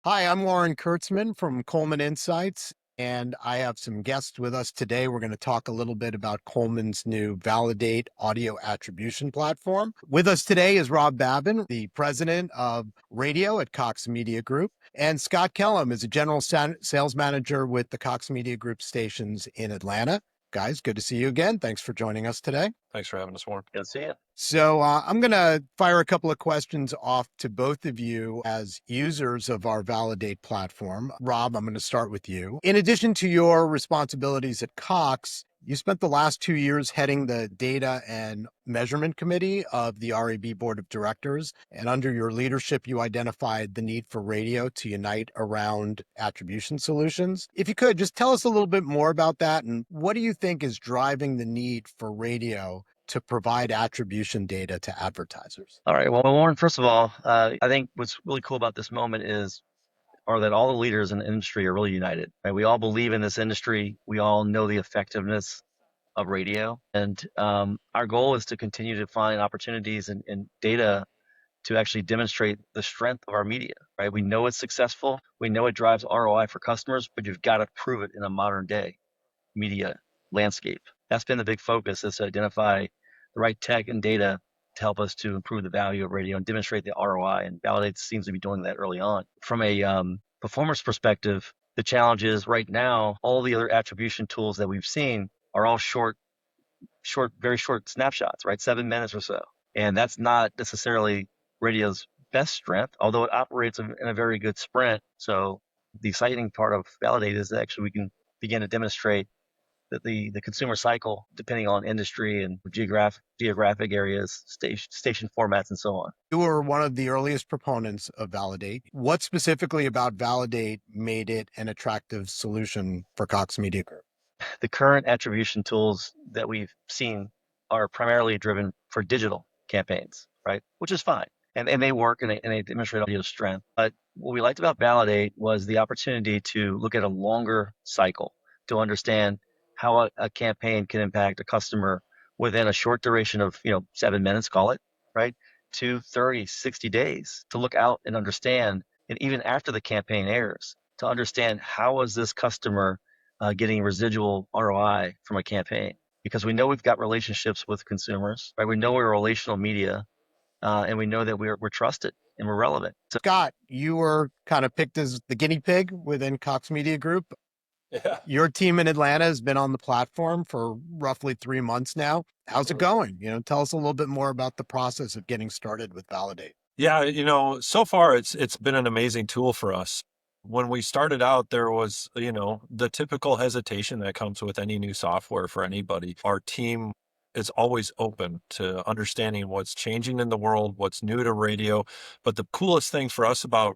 Hi, I'm Lauren Kurtzman from Coleman Insights, and I have some guests with us today. We're going to talk a little bit about Coleman's new Validate audio attribution platform. With us today is Rob Babin, the president of radio at Cox Media Group, and Scott Kellum is a general sales manager with the Cox Media Group stations in Atlanta. Guys, good to see you again. Thanks for joining us today. Thanks for having us, Warren. Good to see you. So I'm going to fire a couple of questions off to both of you as users of our Validate platform. Rob, I'm going to start with you. In addition to your responsibilities at Cox, you spent the last 2 years heading the Data and Measurement Committee of the RAB Board of Directors. And under your leadership, you identified the need for radio to unite around attribution solutions. If you could, just tell us a little bit more about that. And what do you think is driving the need for radio to provide attribution data to advertisers? All right. Well, Warren, first of all, I think what's really cool about this moment are that all the leaders in the industry are really united. Right? We all believe in this industry. We all know the effectiveness of radio, and our goal is to continue to find opportunities and data to actually demonstrate the strength of our media. Right? We know it's successful. We know it drives ROI for customers, but you've got to prove it in a modern day media landscape. That's been the big focus, is to identify the right tech and data to help us to improve the value of radio and demonstrate the ROI. And Validate seems to be doing that early on. From a performance perspective, the challenge is right now, all the other attribution tools that we've seen are all very short snapshots, right? 7 minutes or so. And that's not necessarily radio's best strength, although it operates in a very good sprint. So the exciting part of Validate is that actually we can begin to demonstrate that the consumer cycle, depending on industry and geographic areas, station formats, and so on. You were one of the earliest proponents of Validate. What specifically about Validate made it an attractive solution for Cox Media Group? The current attribution tools that we've seen are primarily driven for digital campaigns, right? Which is fine. And they work and they demonstrate audio strength. But what we liked about Validate was the opportunity to look at a longer cycle to understand how a campaign can impact a customer within a short duration of 7 minutes, call it, right, to 30, 60 days, to look out and understand, and even after the campaign airs, to understand how is this customer getting residual ROI from a campaign. Because we know we've got relationships with consumers, right? We know we're relational media, and we know that we're trusted and we're relevant. So, Scott, you were kind of picked as the guinea pig within Cox Media Group. Yeah. Your team in Atlanta has been on the platform for roughly 3 months now. How's it going? Tell us a little bit more about the process of getting started with Validate. Yeah, so far it's been an amazing tool for us. When we started out, there was, the typical hesitation that comes with any new software for anybody. Our team is always open to understanding what's changing in the world, what's new to radio. But the coolest thing for us about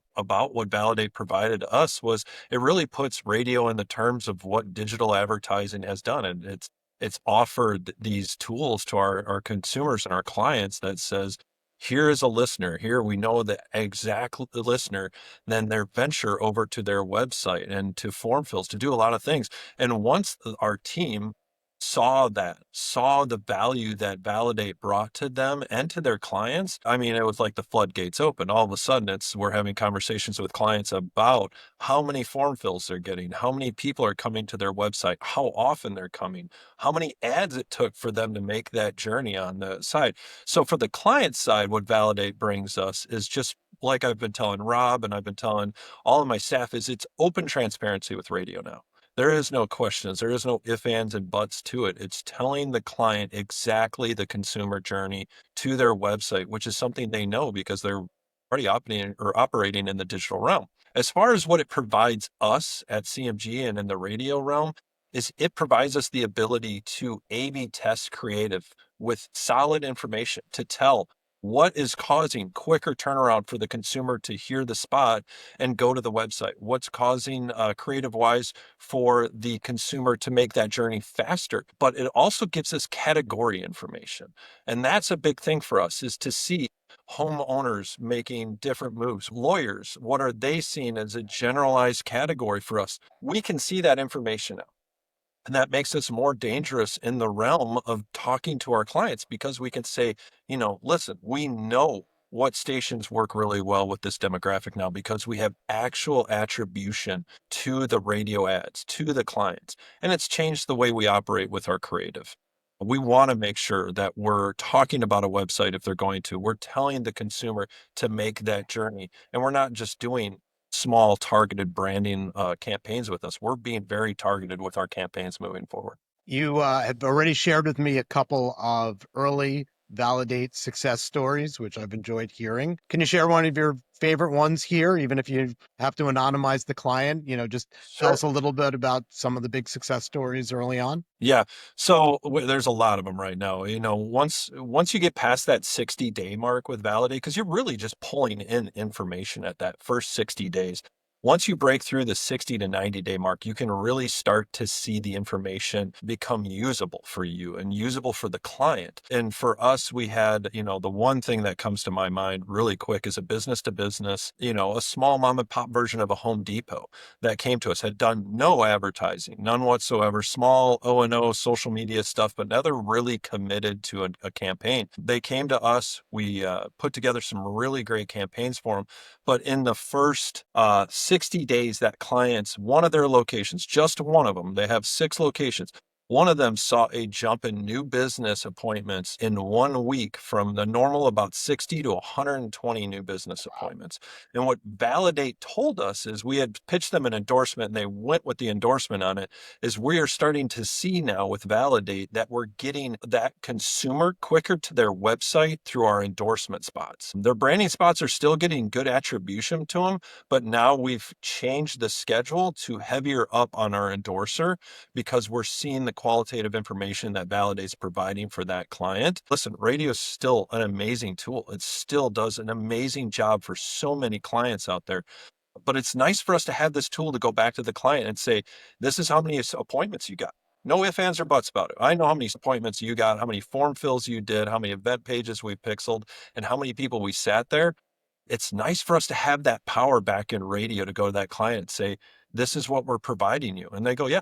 what Validate provided us was it really puts radio in the terms of what digital advertising has done. And it's offered these tools to our consumers and our clients that says, here is a listener. Here we know the exact listener. Then their venture over to their website and to form fills to do a lot of things. And once our team saw the value that Validate brought to them and to their clients, I mean, it was like the floodgates open. All of a sudden, we're having conversations with clients about how many form fills they're getting, how many people are coming to their website, how often they're coming, how many ads it took for them to make that journey on the side. So for the client side, what Validate brings us is just like I've been telling Rob and I've been telling all of my staff is it's open transparency with radio now. There is no questions. There is no ifs, ands, and buts to it. It's telling the client exactly the consumer journey to their website, which is something they know because they're already operating in the digital realm. As far as what it provides us at CMG and in the radio realm, is it provides us the ability to A/B test creative with solid information to tell what is causing quicker turnaround for the consumer to hear the spot and go to the website? What's causing creative wise for the consumer to make that journey faster? But it also gives us category information. And that's a big thing for us is to see homeowners making different moves. Lawyers, what are they seeing as a generalized category for us? We can see that information now. And that makes us more dangerous in the realm of talking to our clients because we can say, listen, we know what stations work really well with this demographic now, because we have actual attribution to the radio ads, to the clients, and it's changed the way we operate with our creative. We want to make sure that we're talking about a website if they're going to. We're telling the consumer to make that journey, and we're not just doing small targeted branding campaigns with us. We're being very targeted with our campaigns moving forward. You have already shared with me a couple of early Validate success stories, which I've enjoyed hearing. Can you share one of your favorite ones here, even if you have to anonymize the client? Just tell Sure. us a little bit about some of the big success stories early on. Yeah. So there's a lot of them right now. Once you get past that 60-day mark with Validate, because you're really just pulling in information at that first 60 days. Once you break through the 60 to 90-day mark, you can really start to see the information become usable for you and usable for the client. And for us, we had, the one thing that comes to my mind really quick is a business to business, a small mom and pop version of a Home Depot that came to us, had done no advertising, none whatsoever, small O&O social media stuff, but now they're really committed to a campaign. They came to us. We put together some really great campaigns for them. But in the first 60 days, that clients, one of their locations, just one of them, they have 6 locations. One of them saw a jump in new business appointments in 1 week from the normal about 60 to 120 new business appointments. And what Validate told us is, we had pitched them an endorsement and they went with the endorsement on it, is we are starting to see now with Validate that we're getting that consumer quicker to their website through our endorsement spots. Their branding spots are still getting good attribution to them, but now we've changed the schedule to heavier up on our endorser, because we're seeing the qualitative information that Validate's providing for that client. Listen, radio is still an amazing tool. It still does an amazing job for so many clients out there. But it's nice for us to have this tool to go back to the client and say, this is how many appointments you got. No ifs, ands, or buts about it. I know how many appointments you got, how many form fills you did, how many event pages we pixeled, and how many people we sat there. It's nice for us to have that power back in radio to go to that client and say, this is what we're providing you. And they go, yeah,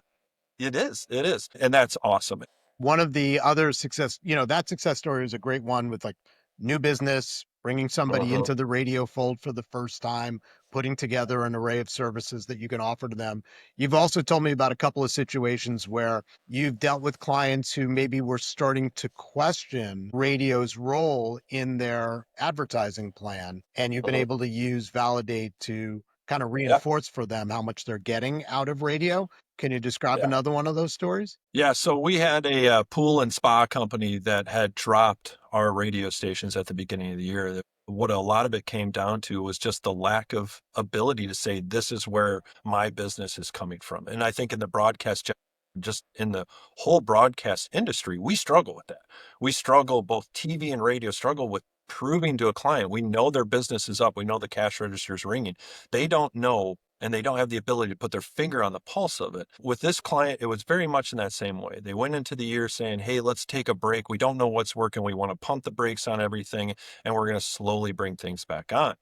it is. It is. And that's awesome. One of the other success, that success story is a great one with like new business, bringing somebody Uh-huh. into the radio fold for the first time, putting together an array of services that you can offer to them. You've also told me about a couple of situations where you've dealt with clients who maybe were starting to question radio's role in their advertising plan, and you've been Uh-huh. able to use Validate to kind of Yeah. reinforce for them how much they're getting out of radio. Can you describe Yeah. another one of those stories? Yeah, so we had a pool and spa company that had dropped our radio stations at the beginning of the year. What a lot of it came down to was just the lack of ability to say, this is where my business is coming from. And I think in the just in the whole broadcast industry, we struggle with that. We struggle, both TV and radio struggle with proving to a client, we know their business is up. We know the cash register is ringing. They don't know, and they don't have the ability to put their finger on the pulse of it. With this client, it was very much in that same way. They went into the year saying, hey, let's take a break. We don't know what's working. We want to pump the brakes on everything, and we're going to slowly bring things back on.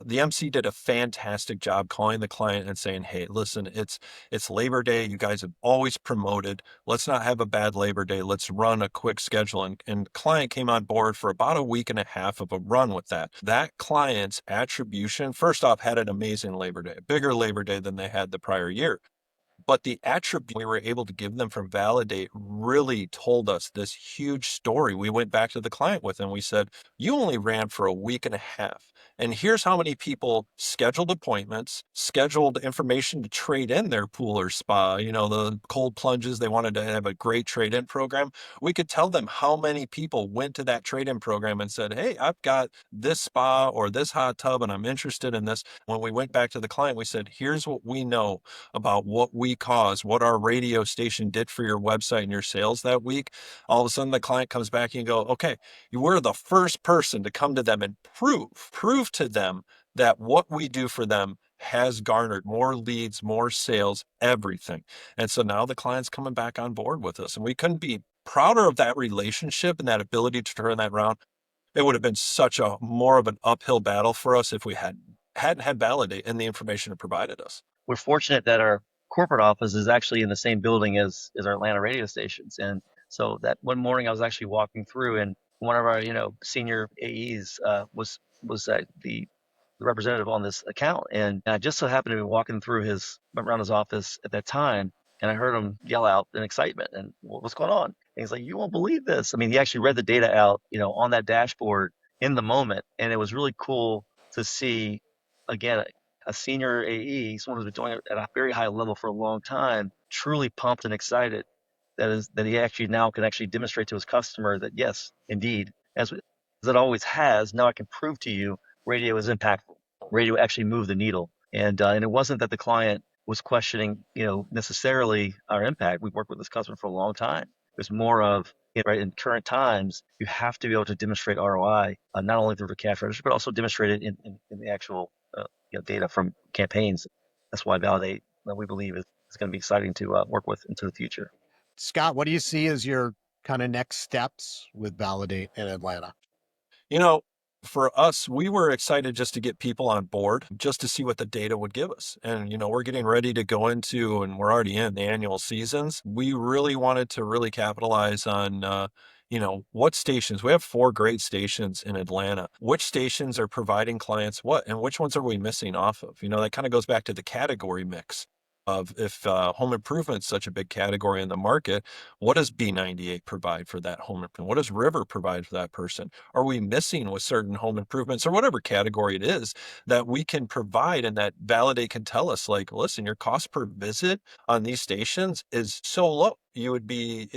The MC did a fantastic job calling the client and saying, hey, listen, it's Labor Day. You guys have always promoted. Let's not have a bad Labor Day. Let's run a quick schedule. And the client came on board for about a week and a half of a run with that. That client's attribution, first off, had an amazing Labor Day, a bigger Labor Day than they had the prior year. But the attribute we were able to give them from Validate really told us this huge story. We went back to the client with and we said, you only ran for a week and a half. And here's how many people scheduled appointments, scheduled information to trade in their pool or spa, the cold plunges. They wanted to have a great trade-in program. We could tell them how many people went to that trade-in program and said, hey, I've got this spa or this hot tub and I'm interested in this. When we went back to the client, we said, here's what we know about what we caused, what our radio station did for your website and your sales that week. All of a sudden the client comes back and you go, okay, you were the first person to come to them and prove to them that what we do for them has garnered more leads, more sales, everything. And so now the client's coming back on board with us. And we couldn't be prouder of that relationship and that ability to turn that around. It would have been such a more of an uphill battle for us if we hadn't had Validate and the information it provided us. We're fortunate that our corporate office is actually in the same building as our Atlanta radio stations. And so that one morning I was actually walking through and one of our, senior AEs was was the representative on this account, and I just so happened to be walking through around his office at that time, and I heard him yell out in excitement, and what's going on? And he's like, "You won't believe this." I mean, he actually read the data out, on that dashboard in the moment, and it was really cool to see, again, a senior AE, someone who's been doing it at a very high level for a long time, truly pumped and excited that he actually now can actually demonstrate to his customer that yes, indeed, as it always has, now I can prove to you radio is impactful. Radio actually moved the needle, and it wasn't that the client was questioning, necessarily our impact. We've worked with this customer for a long time. It was more of, right, in current times, you have to be able to demonstrate ROI, not only through the cash register, but also demonstrate it in the actual data from campaigns. That's why Validate, we believe, is going to be exciting to work with into the future. Scott, what do you see as your kind of next steps with Validate in Atlanta? You know, for us, we were excited just to get people on board, just to see what the data would give us. And, we're getting ready to go into, and we're already in the annual seasons. We really wanted to really capitalize on, what stations. We have 4 great stations in Atlanta. Which stations are providing clients what, and which ones are we missing off of? That kind of goes back to the category mix of if home improvement is such a big category in the market, what does B98 provide for that home improvement? What does River provide for that person? Are we missing with certain home improvements or whatever category it is that we can provide and that Validate can tell us, like, listen, your cost per visit on these stations is so low. You would be,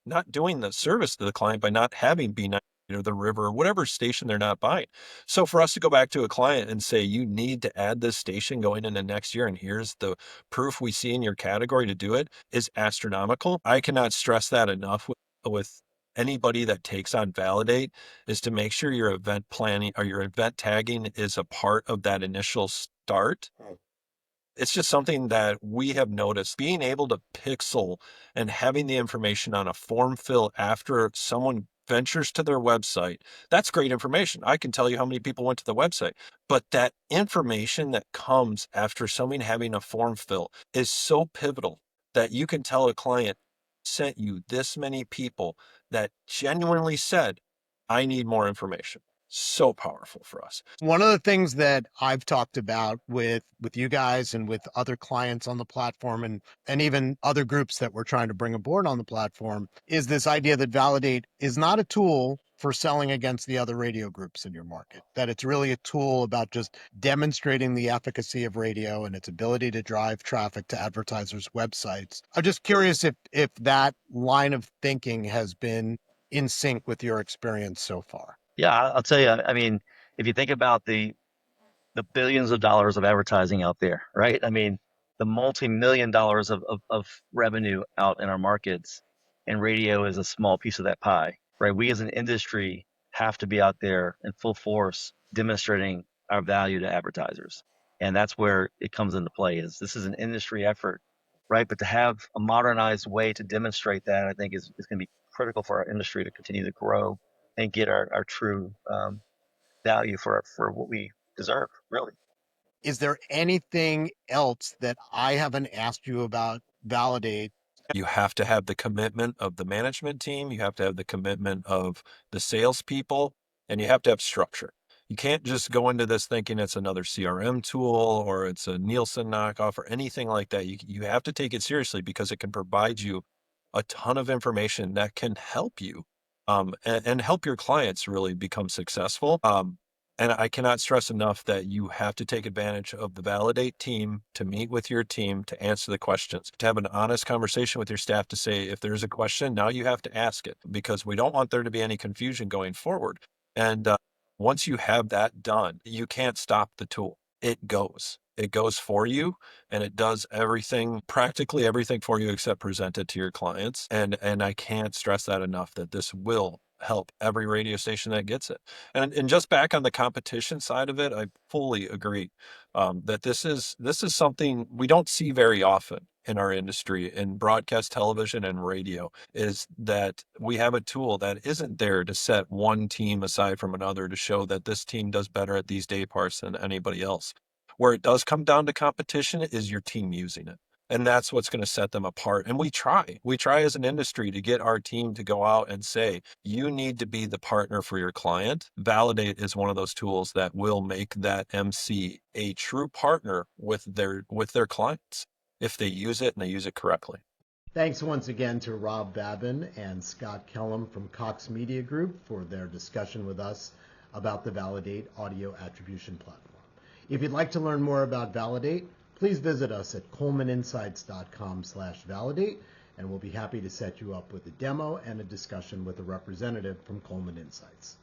not doing the service to the client by not having B98 or the River or whatever station they're not buying. So for us to go back to a client and say, you need to add this station going into next year, and here's the proof we see in your category to do it, is astronomical. I cannot stress that enough with anybody that takes on Validate, is to make sure your event planning or your event tagging is a part of that initial start. It's just something that we have noticed. Being able to pixel and having the information on a form fill after someone ventures to their website, that's great information. I can tell you how many people went to the website. But that information that comes after someone having a form fill is so pivotal that you can tell a client sent you this many people that genuinely said, I need more information. So powerful for us. One of the things that I've talked about with you guys and with other clients on the platform and even other groups that we're trying to bring aboard on the platform is this idea that Validate is not a tool for selling against the other radio groups in your market, that it's really a tool about just demonstrating the efficacy of radio and its ability to drive traffic to advertisers' websites. I'm just curious if that line of thinking has been in sync with your experience so far. Yeah, I'll tell you. I mean, if you think about the billions of dollars of advertising out there, right? I mean, the multi-million dollars of revenue out in our markets, and radio is a small piece of that pie, right? We as an industry have to be out there in full force demonstrating our value to advertisers. And that's where it comes into play, is this is an industry effort, right? But to have a modernized way to demonstrate that, I think is going to be critical for our industry to continue to grow and get our true value for what we deserve, really. Is there anything else that I haven't asked you about Validate? You have to have the commitment of the management team. You have to have the commitment of the salespeople, and you have to have structure. You can't just go into this thinking it's another CRM tool or it's a Nielsen knockoff or anything like that. You have to take it seriously because it can provide you a ton of information that can help you and help your clients really become successful. And I cannot stress enough that you have to take advantage of the Validate team to meet with your team, to answer the questions, to have an honest conversation with your staff to say, if there's a question, now you have to ask it, because we don't want there to be any confusion going forward. And once you have that done, you can't stop the tool. It goes for you, and it does everything, practically everything for you except present it to your clients. And I can't stress that enough, that this will help every radio station that gets it. And just back on the competition side of it, I fully agree that this is something we don't see very often in our industry, in broadcast television and radio, is that we have a tool that isn't there to set one team aside from another to show that this team does better at these day parts than anybody else. Where it does come down to competition is your team using it. And that's what's going to set them apart. And we try as an industry to get our team to go out and say, you need to be the partner for your client. Validate is one of those tools that will make that MC a true partner with their clients if they use it and they use it correctly. Thanks once again to Rob Babin and Scott Kellum from Cox Media Group for their discussion with us about the Validate audio attribution platform. If you'd like to learn more about Validate, please visit us at colemaninsights.com/validate, and we'll be happy to set you up with a demo and a discussion with a representative from Coleman Insights.